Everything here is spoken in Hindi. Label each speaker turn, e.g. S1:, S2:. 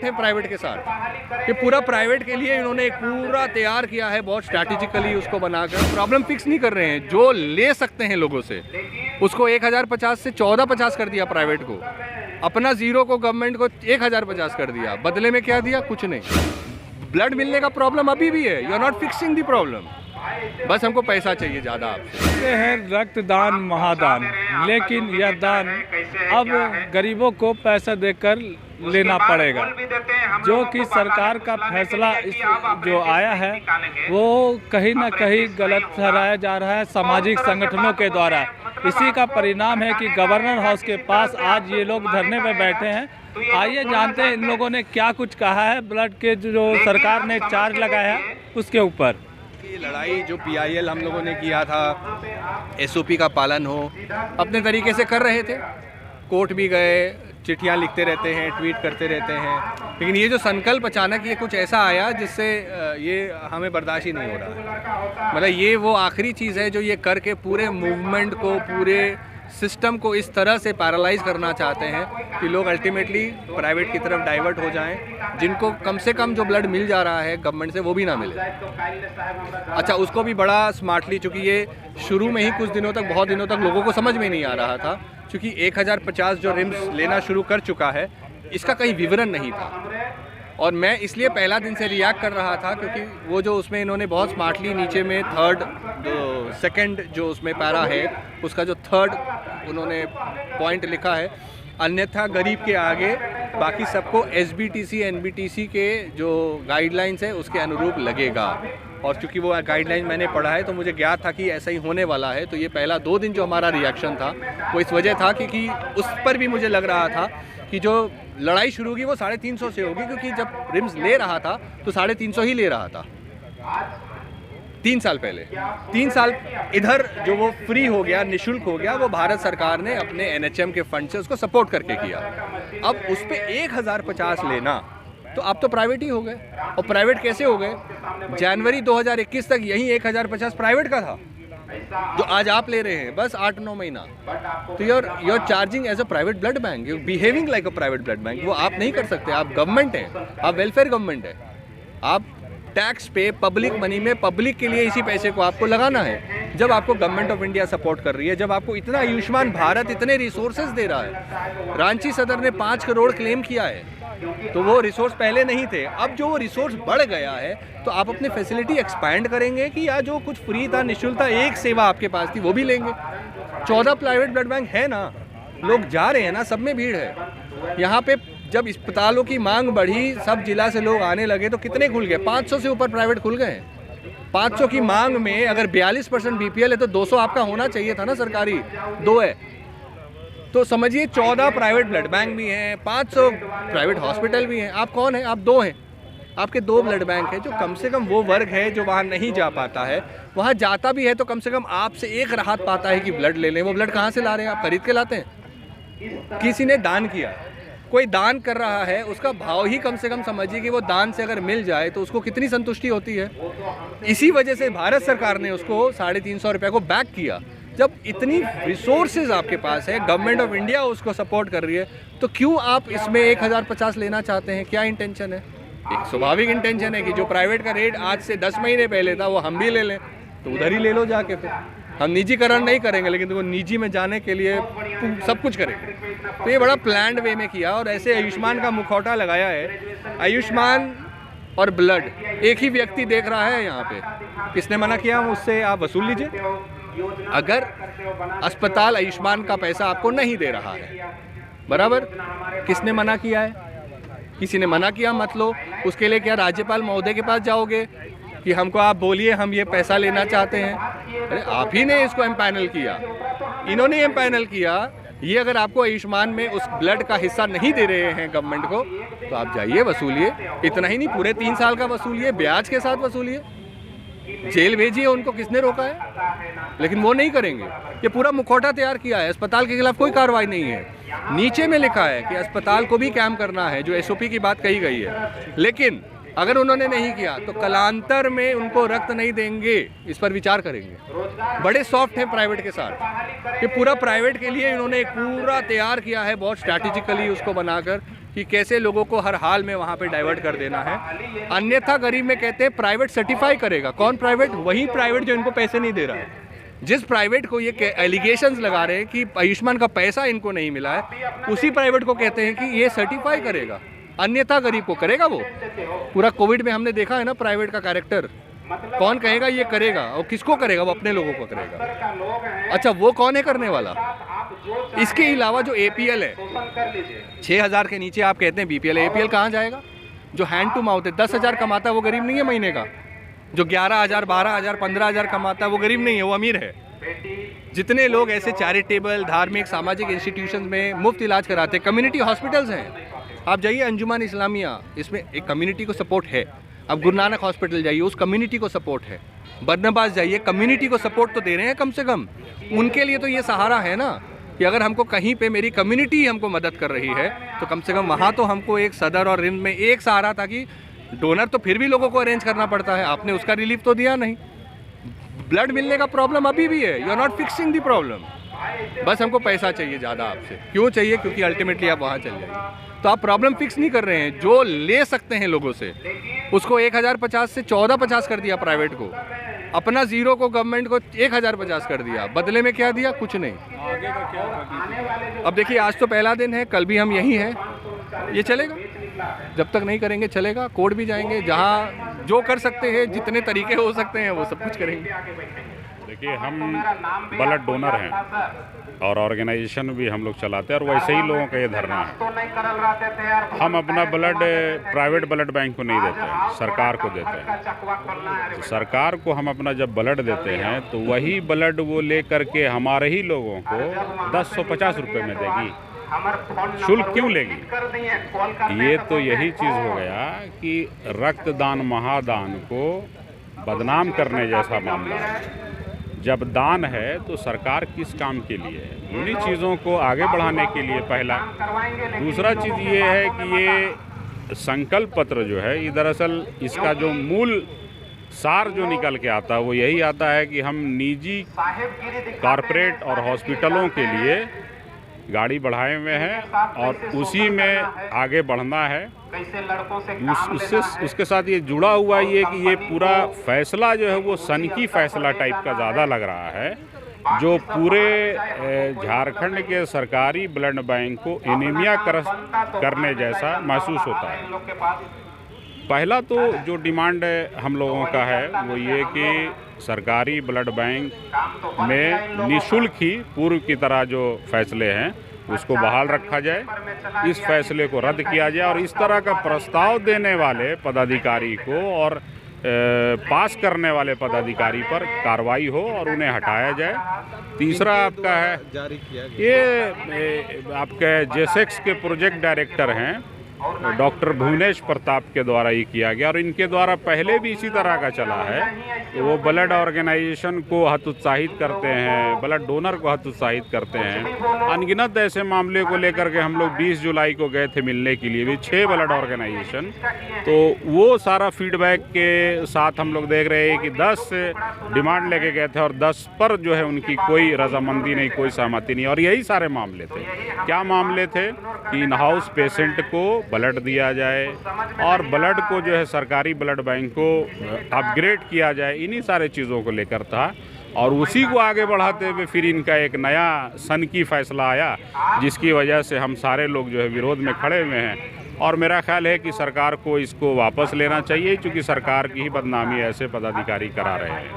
S1: है प्राइवेट के साथ। ये पूरा प्राइवेट के लिए इन्होंने एक पूरा तैयार किया है, बहुत स्ट्रैटेजिकली उसको बनाकर। प्रॉब्लम फिक्स नहीं कर रहे हैं, जो ले सकते हैं लोगों से उसको 1050 से 1450 कर दिया प्राइवेट को, अपना जीरो को गवर्नमेंट को 1050 कर दिया। बदले में क्या दिया? कुछ नहीं। ब्लड मिलने का प्रॉब्लम अभी भी है, you are not fixing the problem. बस हमको पैसा चाहिए ज़्यादा आपसे।
S2: ये है रक्तदान महादान, लेकिन यह दान अब गरीबों को पैसा देकर लेना पड़ेगा। जो कि सरकार का फैसला जो आया है वो कहीं ना कहीं गलत ठहराया जा रहा है सामाजिक संगठनों के द्वारा। इसी का परिणाम है कि गवर्नर हाउस के पास आज ये लोग धरने पर बैठे हैं। आइए जानते हैं इन लोगों ने क्या कुछ कहा है ब्लड के जो सरकार ने चार्ज लगाया है उसके ऊपर।
S1: ये लड़ाई जो PIL हम लोगों ने किया था, SOP का पालन हो, अपने तरीके से कर रहे थे। कोर्ट भी गए, चिट्ठियाँ लिखते रहते हैं, ट्वीट करते रहते हैं, लेकिन ये जो संकल्प अचानक ये कुछ ऐसा आया जिससे ये हमें बर्दाश्त ही नहीं हो रहा। मतलब ये वो आखिरी चीज़ है जो ये करके पूरे मूवमेंट को, पूरे सिस्टम को इस तरह से पैरालाइज करना चाहते हैं कि लोग अल्टीमेटली प्राइवेट की तरफ डाइवर्ट हो जाएं, जिनको कम से कम जो ब्लड मिल जा रहा है गवर्नमेंट से वो भी ना मिले। अच्छा, उसको भी बड़ा स्मार्टली, चूँकि ये शुरू में ही कुछ दिनों तक, बहुत दिनों तक लोगों को समझ में नहीं आ रहा था, क्योंकि 1050 जो रिम्स लेना शुरू कर चुका है इसका कहीं विवरण नहीं था। और मैं इसलिए पहला दिन से रिएक्ट कर रहा था क्योंकि वो जो उसमें इन्होंने बहुत स्मार्टली नीचे में सेकंड जो उसमें पैरा है उसका जो थर्ड उन्होंने पॉइंट लिखा है, अन्यथा गरीब के आगे बाकी सबको SBTC NBTC के जो गाइडलाइंस है उसके अनुरूप लगेगा। और चूँकि वो गाइडलाइन मैंने पढ़ा है तो मुझे ज्ञात था कि ऐसा ही होने वाला है। तो ये पहला 2 दिन जो हमारा रिएक्शन था वो इस वजह था क्योंकि उस पर भी मुझे लग रहा था कि जो लड़ाई शुरू होगी वो 350 से होगी, क्योंकि जब रिम्स ले रहा था तो 350 ही ले रहा था 3 साल पहले। 3 साल इधर जो वो फ्री हो गया, निःशुल्क हो गया, वो भारत सरकार ने अपने NHM के फंड से उसको सपोर्ट करके किया। अब उस पर 1050 लेना तो आप तो प्राइवेट ही हो गए। और प्राइवेट कैसे हो गए? जनवरी 2021 तक यही 1050 प्राइवेट का था जो आज आप ले रहे हैं, बस 8-9 महीना। तो your charging as a private blood bank, you behaving like a private blood bank. वो आप नहीं कर सकते। आप गवर्नमेंट हैं, आप वेलफेयर गवर्नमेंट है, आप टैक्स पे पब्लिक मनी में पब्लिक के लिए इसी पैसे को आपको लगाना है। जब आपको गवर्नमेंट ऑफ इंडिया सपोर्ट कर रही है, जब आपको इतना आयुष्मान भारत इतने रिसोर्सेज दे रहा है, रांची सदर ने 5 करोड़ क्लेम किया है, तो वो रिसोर्स पहले नहीं थे। अब जो वो रिसोर्स बढ़ गया है तो आप अपनी फैसिलिटी एक्सपैंड करेंगे कि या जो कुछ फ्री था, निःशुल्क था, एक सेवा आपके पास थी वो भी लेंगे। 14 प्राइवेट ब्लड बैंक है ना, लोग जा रहे हैं ना, सब में भीड़ है। यहाँ पे जब अस्पतालों की मांग बढ़ी, सब जिला से लोग आने लगे तो कितने खुल गए? 500 से ऊपर प्राइवेट खुल गए हैं। 500 की मांग में अगर 42% BPL है तो 200 आपका होना चाहिए था ना सरकारी, 2 है। तो समझिए 14 प्राइवेट ब्लड बैंक भी हैं, 500 प्राइवेट हॉस्पिटल भी हैं। आप कौन हैं? आप 2 हैं। आपके 2 ब्लड बैंक है जो कम से कम वो वर्ग है जो वहाँ नहीं जा पाता है, वहाँ जाता भी है तो कम से कम आपसे एक राहत पाता है कि ब्लड ले लें। वो ब्लड कहाँ से ला रहे हैं? आप खरीद के लाते हैं? किसी ने दान किया, कोई दान कर रहा है, उसका भाव ही कम से कम समझिए कि वो दान से अगर मिल जाए तो उसको कितनी संतुष्टि होती है। इसी वजह से भारत सरकार ने उसको 350 रुपये को बैक किया। जब इतनी रिसोर्सेज आपके पास है, गवर्नमेंट ऑफ इंडिया उसको सपोर्ट कर रही है, तो क्यों आप इसमें 1050 लेना चाहते हैं? क्या इंटेंशन है? एक स्वाभाविक इंटेंशन है कि जो प्राइवेट का रेट आज से 10 महीने पहले था वो हम भी ले लें, तो उधर ही ले लो जाके। फिर हम निजीकरण नहीं करेंगे, लेकिन वो निजी में जाने के लिए सब कुछ करेंगे। तो ये बड़ा प्लान्ड वे में किया और ऐसे आयुष्मान का मुखौटा लगाया है। आयुष्मान और ब्लड एक ही व्यक्ति देख रहा है यहाँ पे। किसने मना किया? उससे आप वसूल लीजिए। अगर अस्पताल आयुष्मान का पैसा आपको नहीं दे रहा है, बराबर, किसने मना किया है? किसी ने मना किया, मत लो। उसके लिए क्या राज्यपाल महोदय के पास जाओगे कि हमको आप बोलिए हम ये पैसा लेना चाहते हैं? अरे आप ही ने इसको एम्पैनल किया, इन्होंने एम्पैनल किया। ये अगर आपको आयुष्मान में उस ब्लड का हिस्सा नहीं दे रहे हैं गवर्नमेंट को, तो आप जाइए वसूलिए। इतना ही नहीं, पूरे 3 साल का वसूलिए, ब्याज के साथ वसूलिए, जेल भेजिए उनको। किसने रोका है? लेकिन वो नहीं करेंगे। ये पूरा मुखौटा तैयार किया है। अस्पताल के खिलाफ कोई कार्रवाई नहीं है। नीचे में लिखा है कि अस्पताल को भी काम करना है, जो SOP की बात कही गई है, लेकिन अगर उन्होंने नहीं किया तो कलांतर में उनको रक्त नहीं देंगे, इस पर विचार करेंगे। बड़े सॉफ्ट हैं प्राइवेट के साथ। ये पूरा प्राइवेट के लिए इन्होंने एक पूरा तैयार किया है, बहुत स्ट्रैटेजिकली उसको बनाकर कि कैसे लोगों को हर हाल में वहाँ पे डाइवर्ट कर देना है। अन्यथा गरीब में कहते हैं प्राइवेट सर्टिफाई करेगा। कौन प्राइवेट? वही प्राइवेट जो इनको पैसे नहीं दे रहा है। जिस प्राइवेट को ये एलिगेशंस लगा रहे हैं कि आयुष्मान का पैसा इनको नहीं मिला है, उसी प्राइवेट को कहते हैं कि ये सर्टिफाई करेगा, अन्यथा गरीब को करेगा वो। पूरा कोविड में हमने देखा है ना प्राइवेट का कैरेक्टर। कौन कहेगा ये करेगा और किसको करेगा? वो अपने लोगों को करेगा। अच्छा, वो कौन है करने वाला? इसके अलावा जो APL है, 6,000 के नीचे आप कहते हैं BPL है। APL कहाँ जाएगा? जो हैंड टू माउथ है, 10,000 कमाता है वो गरीब नहीं है महीने का। जो 11,000, 12,000, 15,000 कमाता है वो गरीब नहीं है, वो अमीर है। जितने लोग ऐसे चैरिटेबल, धार्मिक, सामाजिक इंस्टीट्यूशन में मुफ्त इलाज कराते हैं, कम्युनिटी हॉस्पिटल्स हैं। आप जाइए अंजुमन इस्लामिया, इसमें एक कम्युनिटी को सपोर्ट है। अब गुरु नानक हॉस्पिटल जाइए, उस कम्युनिटी को सपोर्ट है। बर्नबास जाइए, कम्युनिटी को सपोर्ट तो दे रहे हैं कम से कम। उनके लिए तो ये सहारा है ना कि अगर हमको कहीं पे मेरी कम्युनिटी ही हमको मदद कर रही है तो कम से कम वहाँ तो हमको एक सदर और रिंद में एक सहारा था। कि डोनर तो फिर भी लोगों को अरेंज करना पड़ता है, आपने उसका रिलीफ तो दिया नहीं। ब्लड मिलने का प्रॉब्लम अभी भी है, you are not fixing the problem. बस हमको पैसा चाहिए ज़्यादा आपसे। क्यों चाहिए? क्योंकि अल्टीमेटली आप वहाँ चल जाइए। तो आप प्रॉब्लम फिक्स नहीं कर रहे हैं। जो ले सकते हैं लोगों से उसको 1,050 से 1450 कर दिया प्राइवेट को, अपना जीरो को गवर्नमेंट को 1,050 कर दिया। बदले में क्या दिया? कुछ नहीं।
S2: आगे का क्या होगा?
S1: अब देखिए, आज तो पहला दिन है, कल भी हम यही हैं, ये चलेगा। जब तक नहीं करेंगे चलेगा। कोर्ट भी जाएंगे, जहाँ जो कर सकते हैं, जितने तरीके हो सकते हैं वो सब कुछ करेंगे।
S3: देखिए, हम ब्लड डोनर हैं और ऑर्गेनाइजेशन भी हम लोग चलाते हैं और वैसे ही लोगों का ये धरना है। हम अपना ब्लड प्राइवेट ब्लड बैंक को नहीं देते हैं, सरकार को देते हैं। तो सरकार को हम अपना जब ब्लड देते हैं तो वही ब्लड वो ले करके हमारे ही लोगों को 10-50 रुपये में देगी। शुल्क क्यों लेगी? ये तो यही चीज़ हो गया कि रक्तदान महादान को बदनाम करने जैसा मामला है। जब दान है तो सरकार किस काम के लिए है? उन्हीं चीज़ों को आगे बढ़ाने के लिए पहला। दूसरा चीज़ ये है कि ये संकल्प पत्र जो है, ये दरअसल इसका जो मूल सार जो निकल के आता है वो यही आता है कि हम निजी, कॉरपोरेट और हॉस्पिटलों के लिए गाड़ी बढ़ाए हुए हैं और उसी में आगे बढ़ना है। उसके साथ ये जुड़ा हुआ ये कि ये पूरा फैसला जो है वो सनकी फैसला टाइप का ज़्यादा लग रहा है, जो पूरे झारखंड के सरकारी ब्लड बैंक को एनीमिया करने जैसा महसूस होता है। पहला तो जो डिमांड हम लोगों का है वो ये कि सरकारी ब्लड बैंक में निःशुल्क ही पूर्व की तरह जो फैसले हैं उसको बहाल रखा जाए, इस फैसले को रद्द किया जाए और इस तरह का प्रस्ताव देने वाले पदाधिकारी को और पास करने वाले पदाधिकारी पर कार्रवाई हो और उन्हें हटाया जाए। तीसरा आपका है, ये आपके जेसेक्स के प्रोजेक्ट डायरेक्टर हैं डॉक्टर भुवनेश प्रताप के द्वारा ये किया गया और इनके द्वारा पहले भी इसी तरह का चला है। तो वो ब्लड ऑर्गेनाइजेशन को हतोत्साहित करते हैं, ब्लड डोनर को हतोत्साहित करते हैं। अनगिनत ऐसे मामले को लेकर के हम लोग 20 जुलाई को गए थे मिलने के लिए भी 6 ब्लड ऑर्गेनाइजेशन। तो वो सारा फीडबैक के साथ हम लोग देख रहे हैं कि 10 डिमांड लेके गए थे और 10 पर जो है उनकी कोई रजामंदी नहीं, कोई सहमति नहीं। और यही सारे मामले थे। क्या मामले थे? कि इन हाउस पेशेंट को ब्लड दिया जाए और ब्लड को जो है सरकारी ब्लड बैंक को अपग्रेड किया जाए, इन्हीं सारे चीज़ों को लेकर था। और उसी को आगे बढ़ाते हुए फिर इनका एक नया सनकी फैसला आया जिसकी वजह से हम सारे लोग जो है विरोध में खड़े हुए हैं। और मेरा ख्याल है कि सरकार को इसको वापस लेना चाहिए, क्योंकि सरकार की ही बदनामी ऐसे पदाधिकारी करा रहे हैं।